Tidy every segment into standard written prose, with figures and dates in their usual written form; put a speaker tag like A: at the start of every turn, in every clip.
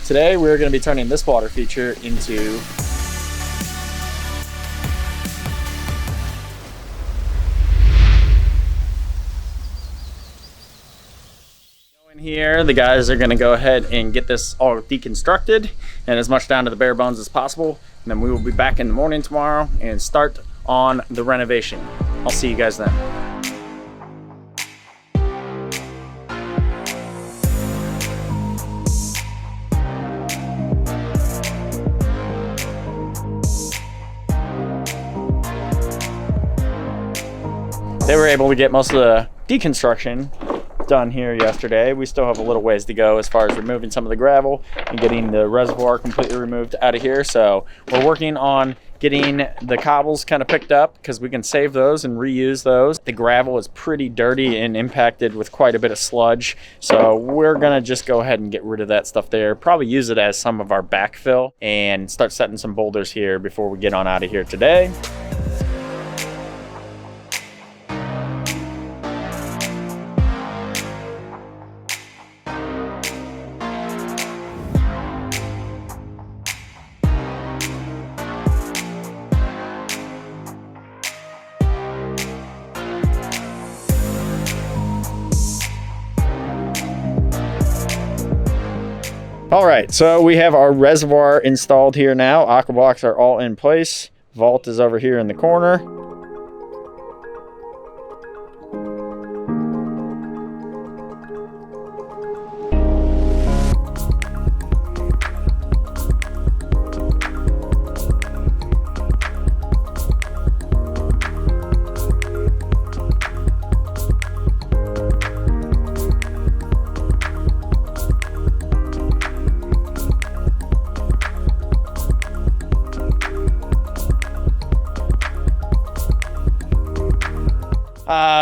A: Today we're going to be turning this water feature into here. The guys are going to go ahead and get this all deconstructed and as much down to the bare bones as possible, and then we will be back in the morning tomorrow and start on the renovation. I'll see you guys then. They were able to get most of the deconstruction done here yesterday. We still have a little ways to go as far as removing some of the gravel and getting the reservoir completely removed out of here. So we're working on getting the cobbles kind of picked up because we can save those and reuse those. The gravel is pretty dirty and impacted with quite a bit of sludge. So we're gonna just go ahead and get rid of that stuff there. Probably use it as some of our backfill and start setting some boulders here before we get on out of here today. All right, so we have our reservoir installed here now. Aqua blocks are all in place. Vault is over here in the corner.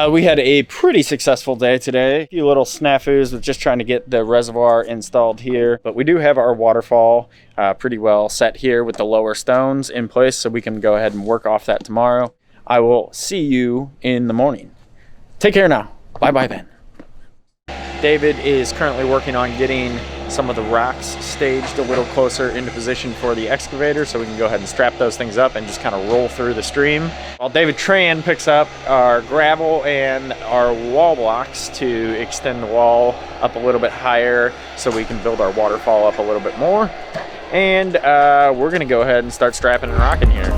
A: We had a pretty successful day today. A few little snafus with just trying to get the reservoir installed here, but we do have our waterfall pretty well set here with the lower stones in place, so we can go ahead and work off that tomorrow. I will see you in the morning. Take care now. Bye-bye then. David is currently working on getting some of the rocks staged a little closer into position for the excavator so we can go ahead and strap those things up and just kind of roll through the stream. While David Tran picks up our gravel and our wall blocks to extend the wall up a little bit higher so we can build our waterfall up a little bit more. And we're gonna go ahead and start strapping and rocking here.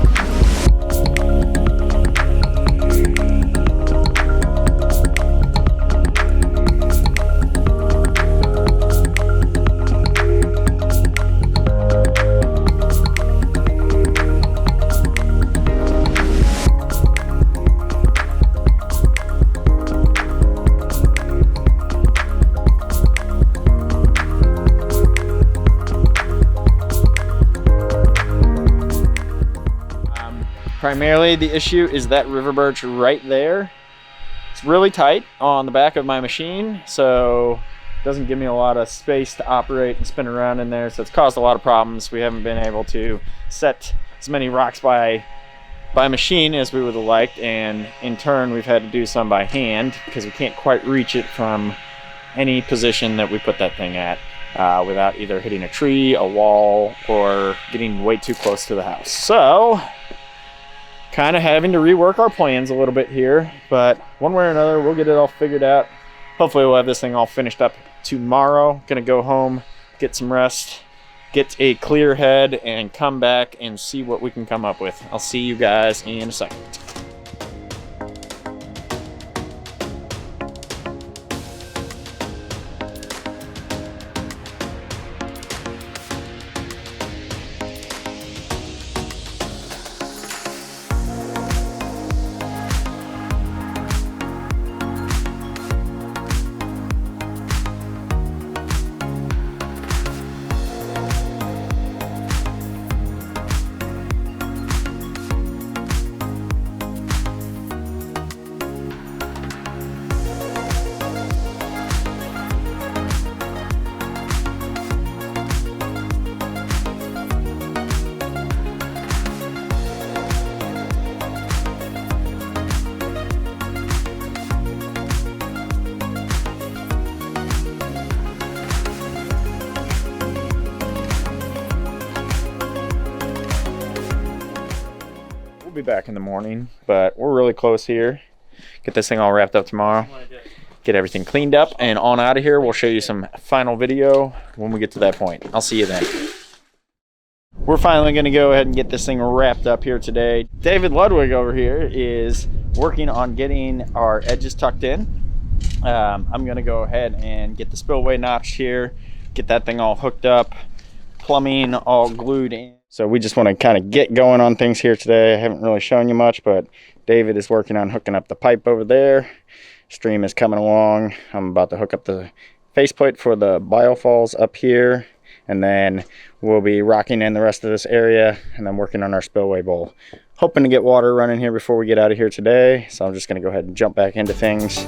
A: Primarily the issue is that river birch right there. It's really tight on the back of my machine, so it doesn't give me a lot of space to operate and spin around in there, so it's caused a lot of problems. We haven't been able to set as many rocks by machine as we would have liked, and in turn we've had to do some by hand because we can't quite reach it from any position that we put that thing at without either hitting a tree, a wall, or getting way too close to the house. So kind of having to rework our plans a little bit here, but one way or another we'll get it all figured out. Hopefully we'll have this thing all finished up tomorrow. Gonna go home, get some rest, get a clear head, and come back and see what we can come up with. I'll see you guys in a second. be back in the morning, but we're really close here. Get this thing all wrapped up tomorrow. Get everything cleaned up and on out of here. We'll show you some final video when we get to that point. I'll see you then. We're finally going to go ahead and get this thing wrapped up here today. David Ludwig over here is working on getting our edges tucked in. I'm going to go ahead and get the spillway notched here, get that thing all hooked up, plumbing all glued in. So we just want to kind of get going on things here today. I haven't really shown you much, but David is working on hooking up the pipe over there. Stream is coming along. I'm about to hook up the faceplate for the biofalls up here, and then we'll be rocking in the rest of this area and then working on our spillway bowl. Hoping to get water running here before we get out of here today. So I'm just going to go ahead and jump back into things.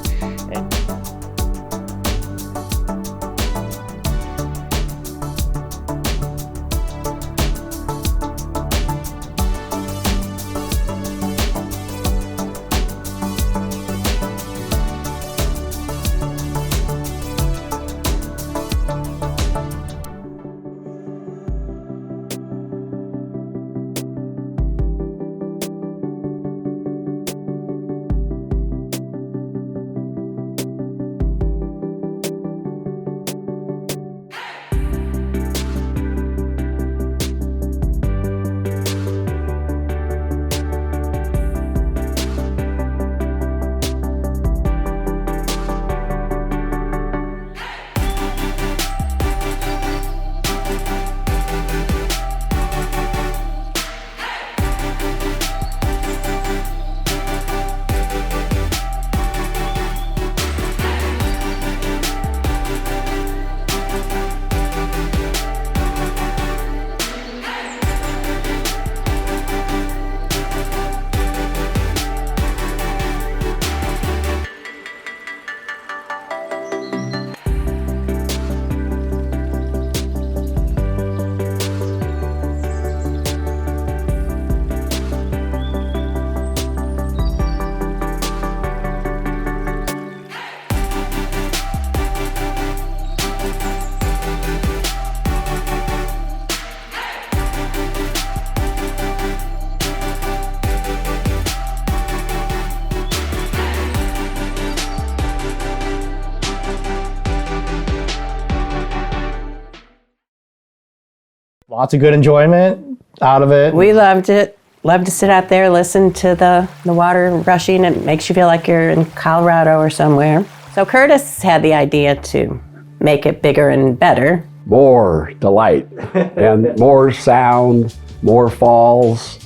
B: Lots of good enjoyment out of it.
C: We loved it. Love to sit out there, listen to the water rushing. It makes you feel like you're in Colorado or somewhere. So Curtis had the idea to make it bigger and better.
D: More delight and more sound, more falls.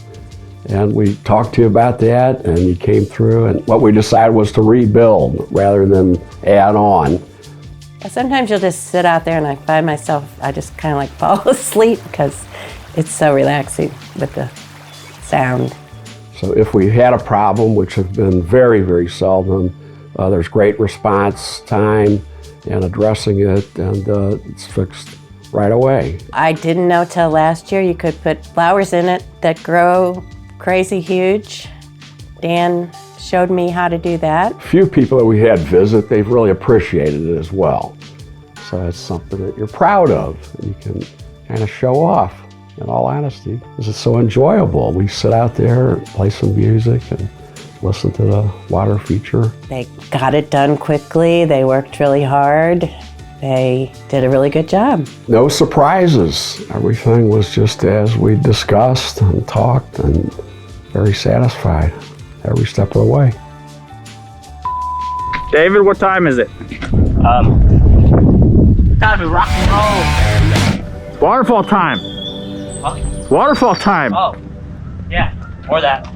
D: And we talked to you about that, and you came through. And what we decided was to rebuild rather than add on.
C: Sometimes you'll just sit out there and I find myself, I just kind of like fall asleep because it's so relaxing with the sound.
D: So if we had a problem, which have been very, very seldom, there's great response time and addressing it, and it's fixed right away.
C: I didn't know till last year you could put flowers in it that grow crazy huge. Dan showed me how to do that.
D: Few people that we had visit, they've really appreciated it as well. So it's something that you're proud of, and you can kind of show off, in all honesty, because it's so enjoyable. We sit out there and play some music and listen to the water feature.
C: They got it done quickly. They worked really hard. They did a really good job.
D: No surprises. Everything was just as we discussed and talked, and very satisfied every step of the way.
A: David, what time is it?
E: Time to rock and roll.
A: Waterfall time.
E: Huh?
A: Waterfall time.
E: Oh, yeah, or that.